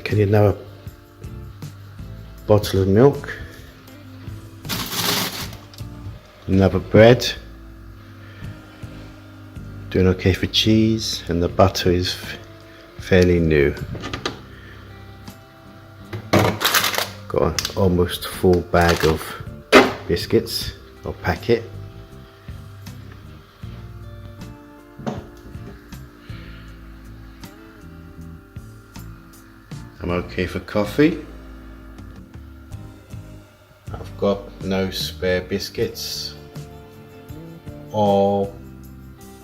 Getting another bottle of milk, another bread, doing okay for cheese, and the butter is fairly new. Got an almost full bag of biscuits or packet. I'm okay for coffee. I've got no spare biscuits or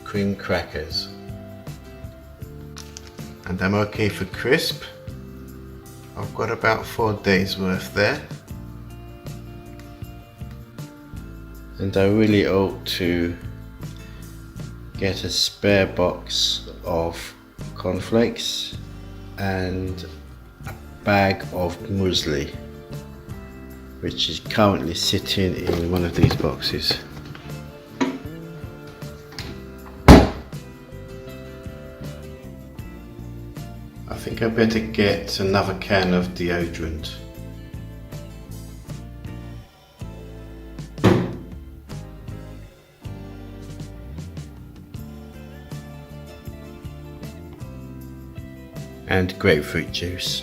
cream crackers. And I'm okay for crisp. I've got about 4 days worth there. And I really ought to get a spare box of cornflakes and a bag of muesli, which is currently sitting in one of these boxes. I think I better get another can of deodorant. And grapefruit juice.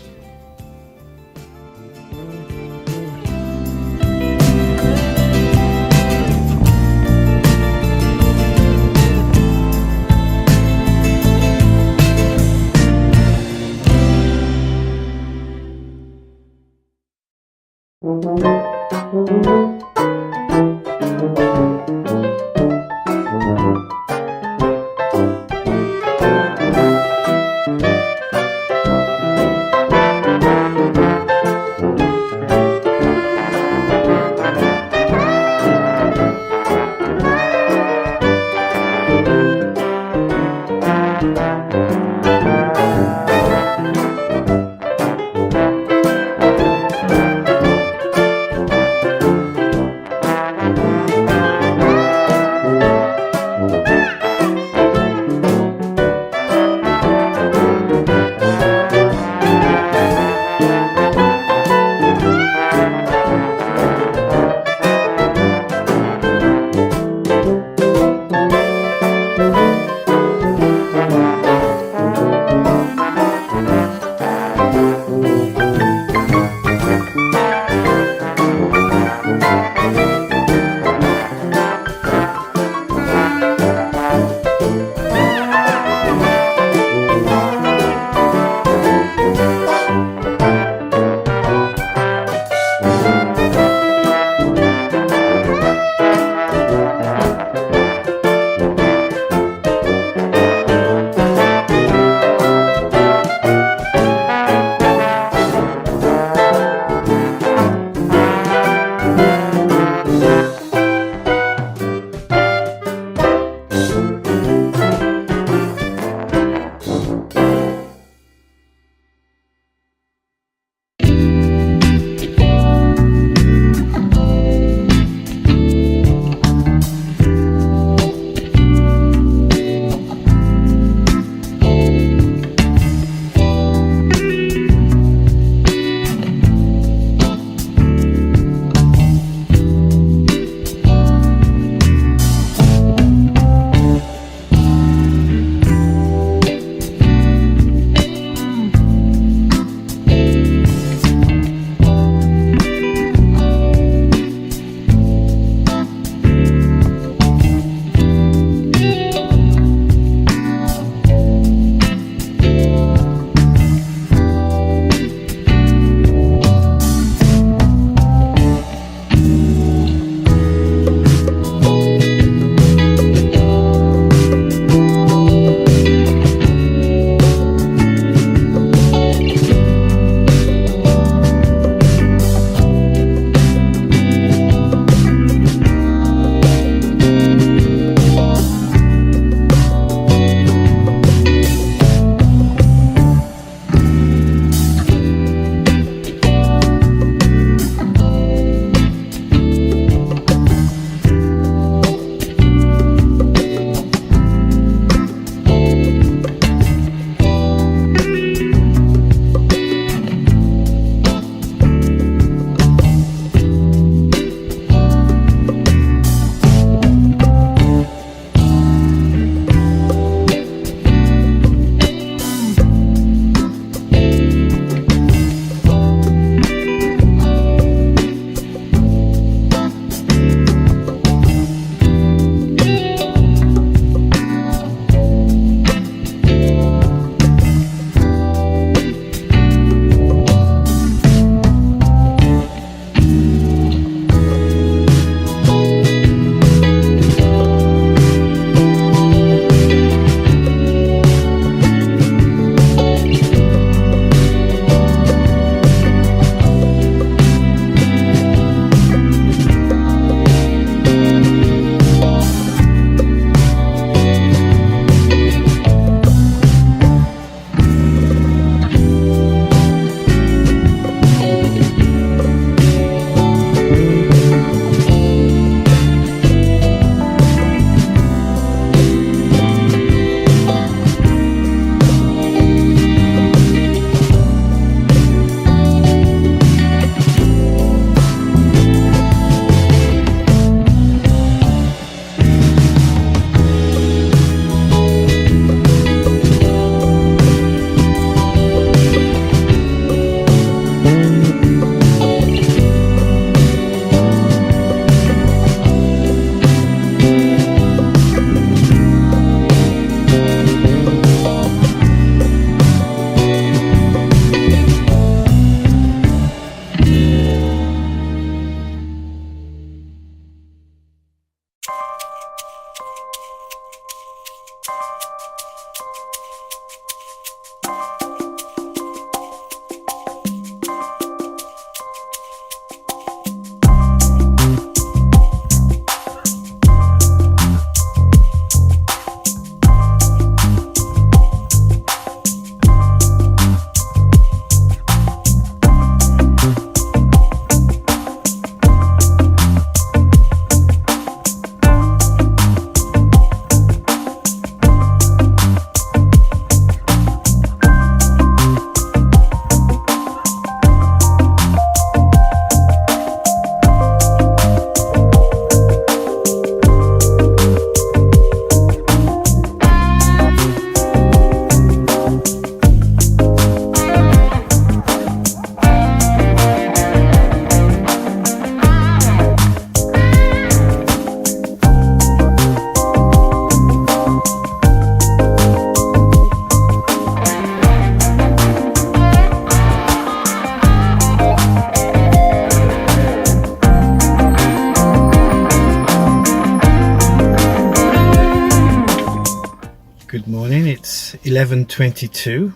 11:22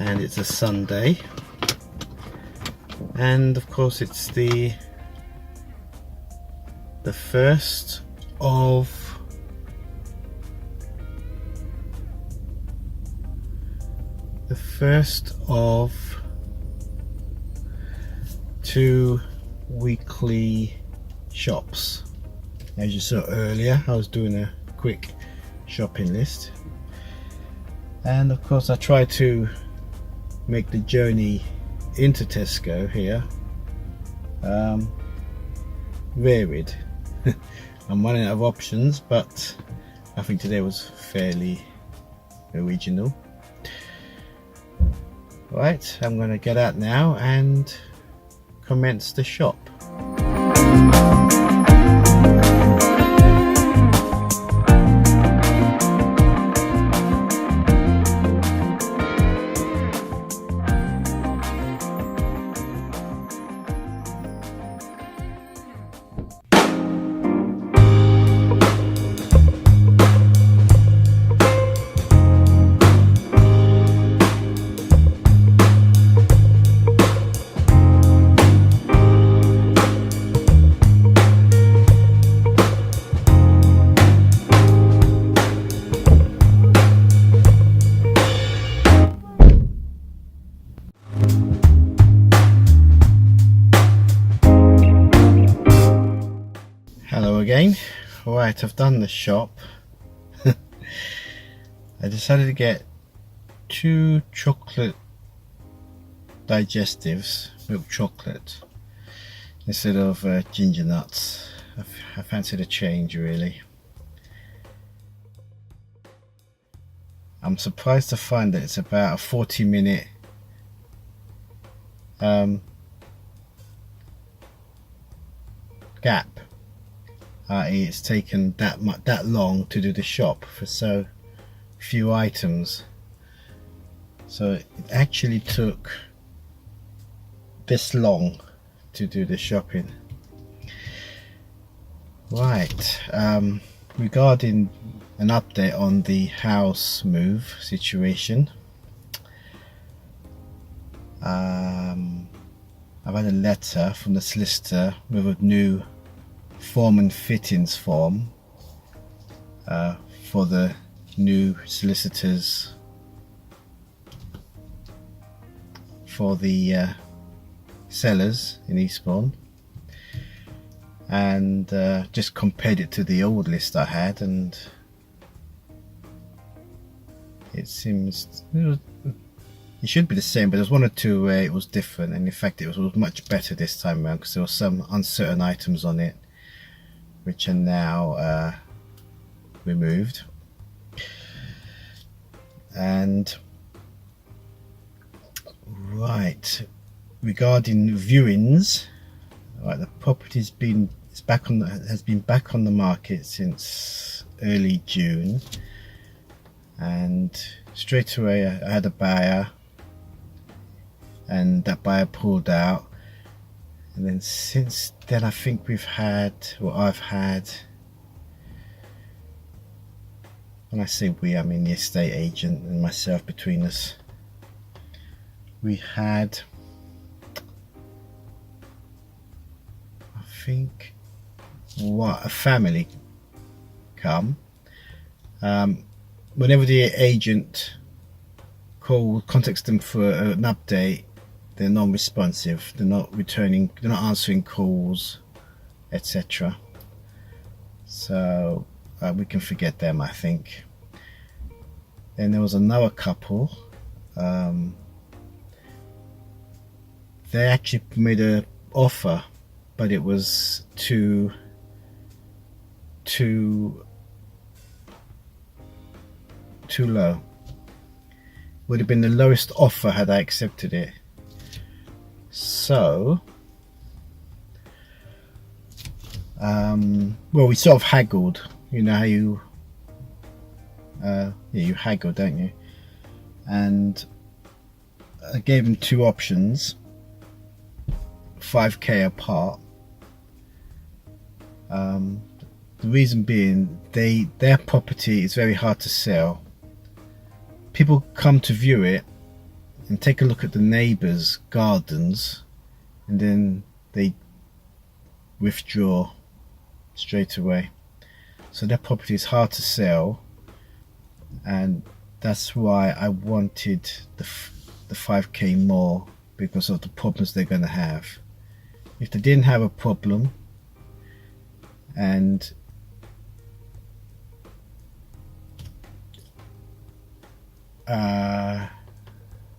and it's a Sunday, and of course it's the 1st of 2 weekly shops. As you saw earlier, I was doing a quick shopping list, and of course I try to make the journey into Tesco here varied. I'm running out of options, but I think today was fairly original. Right, I'm going to get out now and commence the shop. Hello again. Right, I've done the shop. I decided to get 2 chocolate digestives, milk chocolate, instead of ginger nuts. I fancied a change, really. I'm surprised to find that it's about a 40-minute gap. It's taken that long to do the shop for so few items. So it actually took this long to do the shopping. Right, regarding an update on the house move situation, I've had a letter from the solicitor with a new form and fittings form for the new solicitors for the sellers in Eastbourne, and just compared it to the old list I had, and it seems it should be the same, but there's 1 or 2 where it was different, and in fact it was much better this time around because there were some uncertain items on it which are now removed. And right, regarding viewings, right, the property's has been back on the market since early June, and straight away I had a buyer, and that buyer pulled out. And then since then I think I've had, when I say we, I mean the estate agent and myself, between us, we had, I think, a family come. Whenever the agent contacts them for an update, they're non-responsive, they're not returning, they're not answering calls, etc. So we can forget them, I think. Then there was another couple. They actually made an offer, but it was too low. Would have been the lowest offer had I accepted it. So well, we sort of haggled. You know how you you haggle, don't you? And I gave them 2 options, 5k apart. The reason being, their property is very hard to sell. People come to view it and take a look at the neighbours' gardens, and then they withdraw straight away. So their property is hard to sell, and that's why I wanted the 5k more, because of the problems they're going to have. If they didn't have a problem and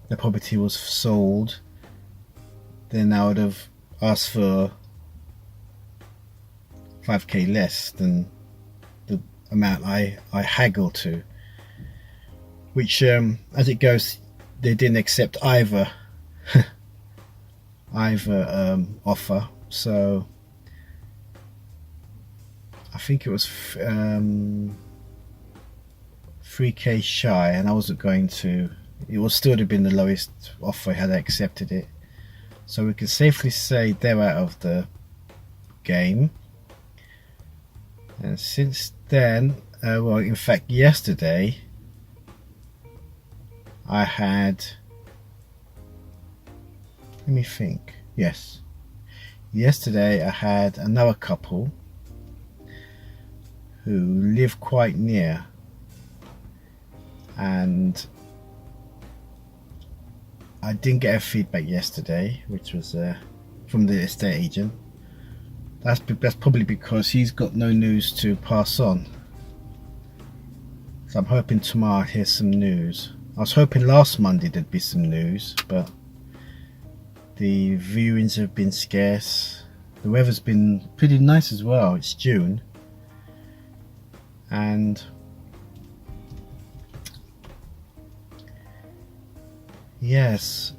the property was sold, then I would have asked for 5k less than the amount I haggled to, which as it goes, they didn't accept either offer. So I think it was 3k shy, and I wasn't going to. It would still have been the lowest offer had I accepted it. So we can safely say they're out of the game. And since then, well, in fact, yesterday I had, let me think, yes, yesterday I had another couple who live quite near, and I didn't get a feedback yesterday, which was from the estate agent. That's probably because he's got no news to pass on. So I'm hoping tomorrow I'll hear some news. I was hoping last Monday there'd be some news, but the viewings have been scarce. The weather's been pretty nice as well. It's June, and yes,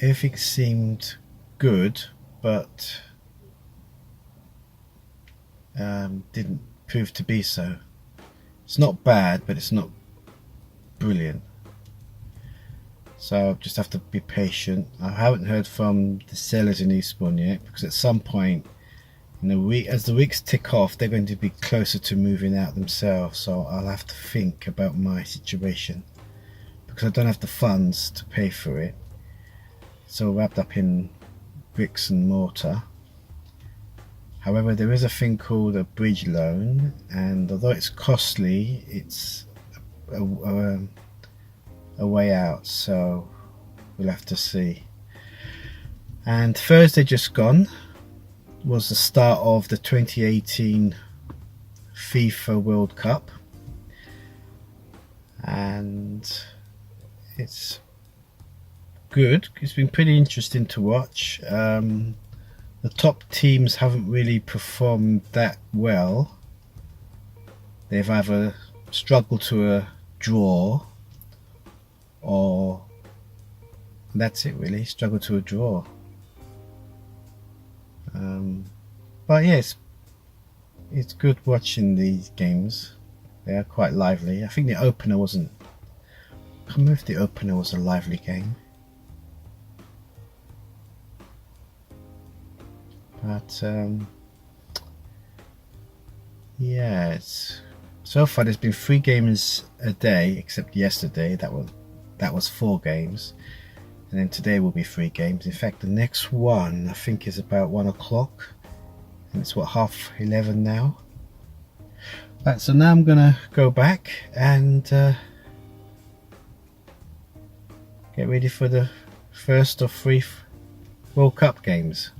everything seemed good, but didn't prove to be so. It's not bad, but it's not brilliant. So just have to be patient. I haven't heard from the sellers in Eastbourne yet, because at some point in the week, as the weeks tick off, they're going to be closer to moving out themselves. So I'll have to think about my situation, because I don't have the funds to pay for it. It's all wrapped up in bricks and mortar. However, there is a thing called a bridge loan, and although it's costly, it's a way out, so we'll have to see. And Thursday just gone was the start of the 2018 FIFA World Cup, and it's good. It's been pretty interesting to watch. The top teams haven't really performed that well. They've either struggled to a draw, or that's it really, struggled to a draw. But yes, it's good watching these games. They are quite lively. I think the opener wasn't, I can't remember if the opener was a lively game. But yeah, so far there's been 3 games a day, except yesterday that was 4 games, and then today will be 3 games. In fact, the next one I think is about 1 o'clock, and it's what, 11:30 now. Right, so now I'm gonna go back and get ready for the first of 3 World Cup games.